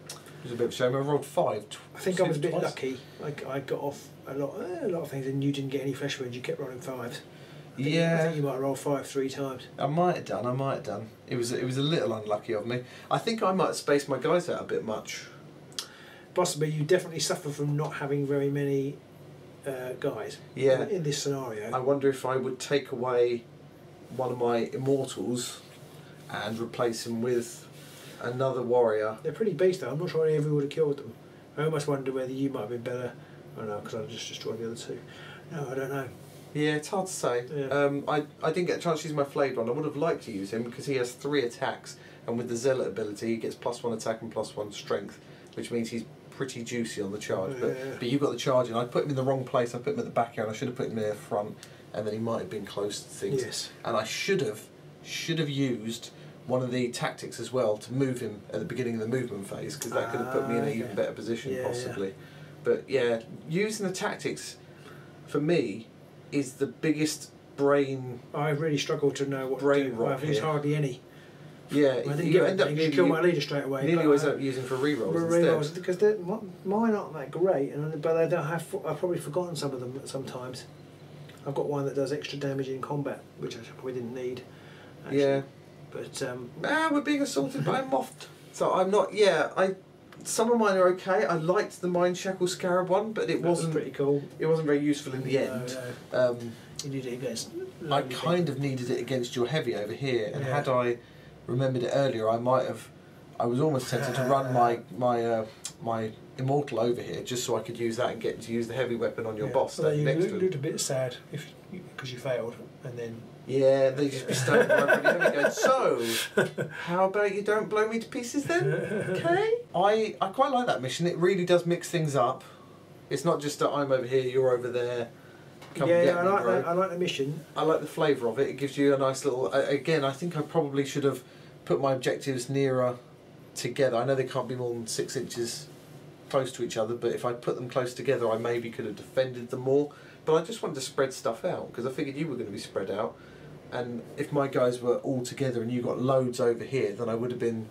It was a bit of a shame. I rolled 5. I think I was a bit lucky. I got off a lot of things, and you didn't get any flesh wounds. You kept rolling 5s. I think you might have rolled 5 3 times. I might have done. It was a little unlucky of me. I think I might have spaced my guys out a bit much. Possibly, you definitely suffer from not having very many guys. Yeah. In this scenario. I wonder if I would take away one of my immortals and replace him with another warrior. They're pretty beast though. I'm not sure I ever would have killed them. I almost wonder whether you might have been better. I don't know, because I just destroyed the other 2. No, I don't know. Yeah, it's hard to say. Yeah. I didn't get a chance to use my flayed one. I would have liked to use him because he has 3 attacks, and with the zealot ability he gets +1 attack and +1 strength, which means he's pretty juicy on the charge. But you got the charge, and I put him in the wrong place. I put him at the back here, and I should have put him near the front, and then he might have been close to things. Yes. And I should have used one of the tactics as well to move him at the beginning of the movement phase, because that could have put me in an even better position possibly. Yeah. But yeah, using the tactics for me is the biggest brain. I really struggled to know what brain to do. rot I've used hardly any. Yeah, I didn't you end up you kill my leader straight away. Nearly always end up using for rerolls instead. Because mine aren't that great, but I don't have. I've probably forgotten some of them sometimes. I've got one that does extra damage in combat, which I probably didn't need. Actually. Yeah. But we're being assaulted by a moth. So I'm not. Yeah, some of mine are okay. I liked the Mind Shackle Scarab one, but it wasn't pretty cool. It wasn't very useful in the end. No. You need it against. I kind of needed it against your heavy over here, and had I remembered it earlier, I might have. I was almost tempted to run my immortal over here just so I could use that and get to use the heavy weapon on your boss. Although you next to looked a bit sad because you failed, and then. Yeah, they just be standing around pretty heavy going, so, how about you don't blow me to pieces then? Okay. I quite like that mission. It really does mix things up. It's not just that I'm over here, you're over there. Come get me, bro. I like the mission. I like the flavour of it. It gives you a nice little... Again, I think I probably should have put my objectives nearer together. I know they can't be more than 6 inches close to each other, but if I put them close together, I maybe could have defended them more. But I just wanted to spread stuff out, because I figured you were going to be spread out. And if my guys were all together and you got loads over here, then I would have been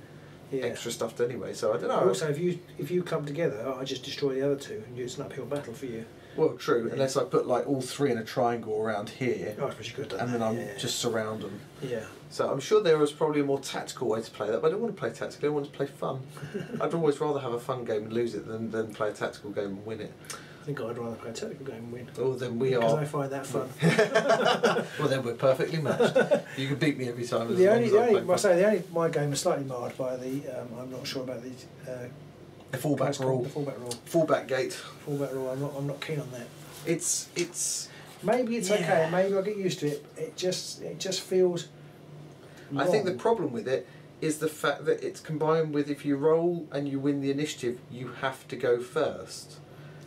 extra stuffed anyway. So I don't know. Also, if you club together, I just destroy the other 2, and it's an uphill battle for you. Well, true. Yeah. Unless I put like all 3 in a triangle around here, I suppose you could have done and that. then I'm just surround them. Yeah. So I'm sure there was probably a more tactical way to play that, but I don't want to play tactically. I want to play fun. I'd always rather have a fun game and lose it than play a tactical game and win it. I think I'd rather play a tactical game and win. Oh, then we because are. I find that fun. Well, then we're perfectly matched. You can beat me every time. My game is slightly marred by the. I'm not sure about the fallback rule. The fallback rule. Fallback gate. Fallback rule. I'm not keen on that. It's. Maybe it's okay. Maybe I'll get used to it. It just feels. I think the problem with it is the fact that it's combined with if you roll and you win the initiative, you have to go first.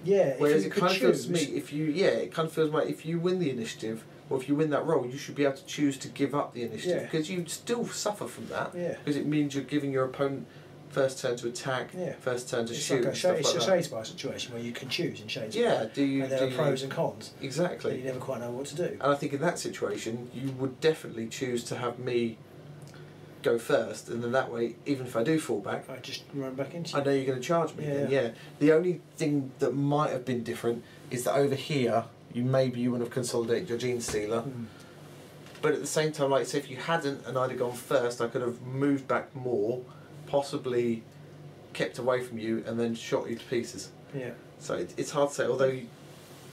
Yeah. Whereas it kind of feels to me, it kind of feels like if you win the initiative, or if you win that roll, you should be able to choose to give up the initiative, because you still suffer from that. Yeah. Because it means you're giving your opponent first turn to attack, first turn to shoot. It's a Shadespire situation where you can choose in Shadespire. Yeah. And there are pros and cons. Exactly. And you never quite know what to do. And I think in that situation, you would definitely choose to have me go first, and then that way, even if I do fall back, I just run back into you. I know you're going to charge me. Yeah. The only thing that might have been different is that over here, you wouldn't have consolidated your Genestealer. But at the same time, like say, if you hadn't and I'd have gone first, I could have moved back more, possibly kept away from you, and then shot you to pieces. Yeah. So it's hard to say. Although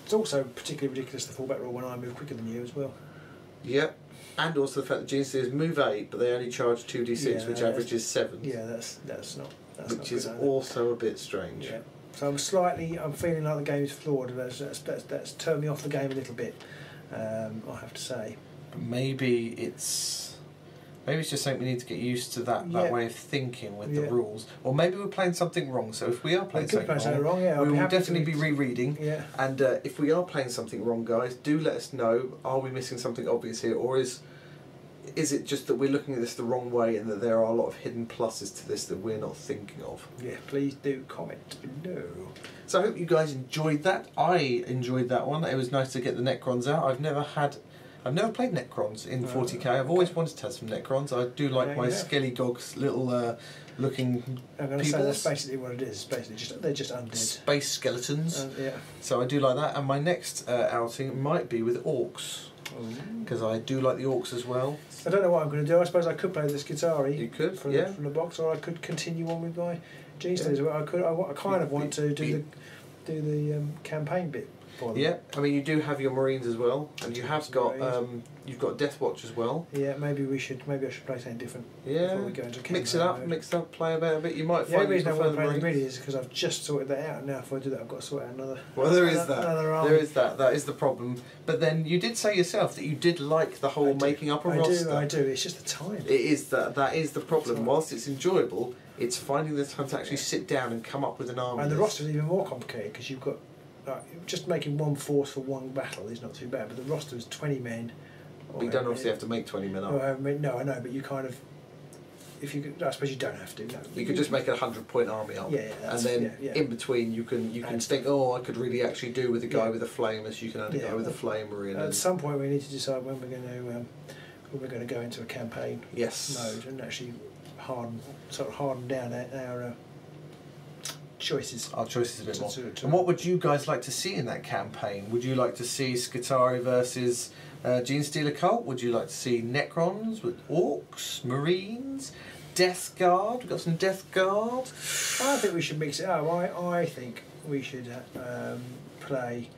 it's also particularly ridiculous the fallback rule when I move quicker than you as well. Yep. And also the fact that Genestealers move 8, but they only charge 2d6, Yeah, which averages 7. Yeah, that's not. That's Which not is good, also a bit strange. yeah. So I'm feeling like the game is flawed. That's turned me off the game a little bit. I have to say. Maybe it's just something we need to get used to that way of thinking with the rules, or maybe we're playing something wrong. So if we are playing something wrong, yeah, we will definitely be rereading. Yeah. And if we are playing something wrong, guys, do let us know. Are we missing something obvious here, or is it just that we're looking at this the wrong way, and that there are a lot of hidden pluses to this that we're not thinking of? Yeah, please do comment below. So I hope you guys enjoyed that. I enjoyed that one. It was nice to get the Necrons out. I've never played Necrons in 40k. I've always wanted to have some Necrons. I do like my Skellygogs little looking I'm going to say that's basically what it is. Basically, they're just undead. Space skeletons. Yeah. So I do like that. And my next outing might be with Orcs. Because I do like the Orcs as well. I don't know what I'm going to do. I suppose I could play this Guitari. You could, from the box, or I could continue on with my Genestealers. I kind of want to do the campaign bit for them. Yeah, I mean you do have your Marines as well, and you have got you've got Death Watch as well. Yeah, maybe I should play something different. Yeah, before we go into mix it up, play about a bit. You might the find only reason I want to play the Marines Marines is because I've just sorted that out. Now if I do that, I've got to sort out another. Well, there is that. There is that. That is the problem. But then you did say yourself that you did like the whole making up a roster. I do. It's just the time. It is that. That is the problem. Whilst it's enjoyable, it's finding the time to actually sit down and come up with an army. And the roster is even more complicated because you've got just making one force for one battle is not too bad, but the roster is 20 men. But you don't obviously have to make 20 men up. No, I know, but you kind of. I suppose you don't have to. No. You could just make a 100-point army up, and then in between you can think, I could really actually do with a guy with a flame, as you can add a guy with a flamer in. At some point, we need to decide when we're going to go into a campaign mode and actually harden down our choices. Our choices a bit more. And what would you guys like to see in that campaign? Would you like to see Skitarii versus Genestealer Cult? Would you like to see Necrons with Orcs, Marines, Death Guard? We've got some Death Guard. I think we should mix it up. I think we should play.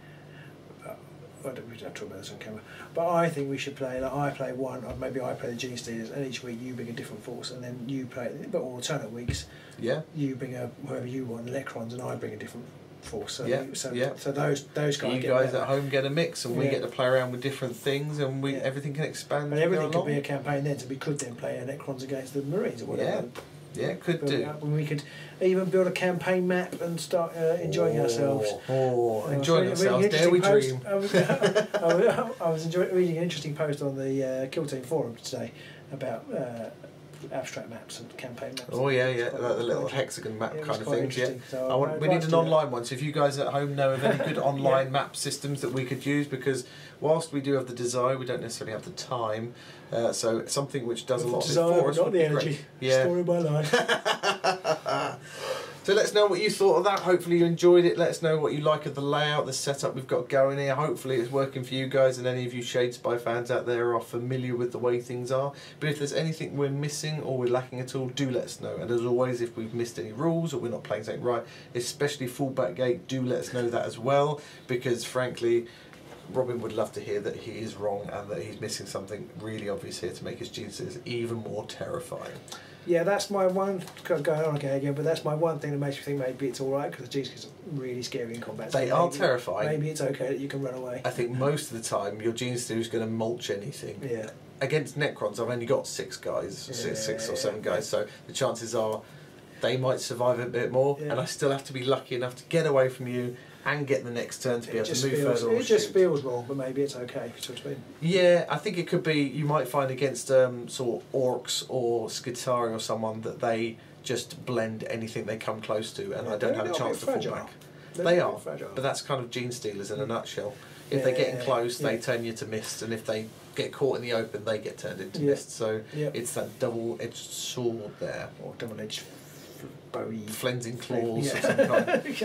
I don't have to talk about this on camera, but I think we should play. Like I play one, or maybe I play the Genestealers, and each week you bring a different force, and then you play. But alternate weeks, you bring whoever you want, the Necrons, and I bring a different force. So those guys. You guys at home get a mix, and we get to play around with different things, and everything can expand. And everything could be a campaign then. So we could then play Necrons against the Marines or whatever. Yeah, could do. When we could even build a campaign map and start enjoying ourselves. Enjoying ourselves. Dare we dream? I was reading an interesting post on the Kill Team forum today about abstract maps and campaign maps. Like the little hexagon map kind of things. Yeah, so we need an online one. So if you guys at home know of any good online map systems that we could use, because whilst we do have the desire, we don't necessarily have the time. So something which does a lot of it for us, not the energy. Story of my life. So let us know what you thought of that. Hopefully you enjoyed it. Let us know what you like of the layout, the setup we've got going here. Hopefully it's working for you guys, and any of you Shadespy fans out there are familiar with the way things are. But if there's anything we're missing or we're lacking at all, do let us know. And as always, if we've missed any rules or we're not playing something right, especially fullback gate, do let us know that as well, because frankly Robin would love to hear that he is wrong and that he's missing something really obvious here to make his Genestealers even more terrifying. Yeah, that's my one. Going on again, but that's my one thing that makes me think maybe it's all right, because the Genestealers are really scary in combat. They are terrifying. Maybe it's okay that you can run away. I think most of the time your Genestealer is going to mulch anything. Yeah. Against Necrons, I've only got 6 guys, six or 7 guys, so the chances are they might survive a bit more, and I still have to be lucky enough to get away from you and get the next turn to be able to move further. It just feels wrong, but maybe it's okay. So to yeah, I think it could be. You might find against sort of Orcs or Skitarii or someone that they just blend anything they come close to, and I don't have a chance to fall back. They are, but that's kind of Genestealers in a nutshell. If they get in close, they turn you to mist, and if they get caught in the open, they get turned into mist. So it's that double-edged sword there, or double-edged bowie, flensing claws of some kind.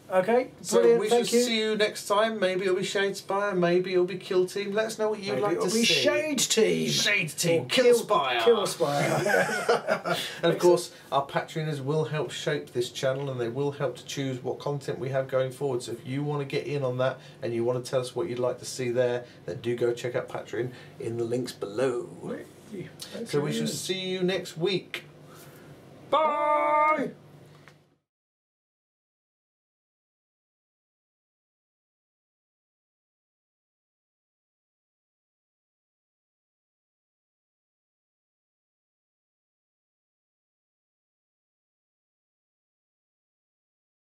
Okay, So brilliant, we shall thank you. see you next time. Maybe it'll be Shadespire, maybe it'll be Kill Team. Let us know what you'd Maybe like it'll to be see. Shade Team. Shade Team, Or Killspire. Killspire. And of course, our Patreoners will help shape this channel and they will help to choose what content we have going forward. So if you want to get in on that and you want to tell us what you'd like to see there, then do go check out Patreon in the links below. So we shall see you next week. Bye!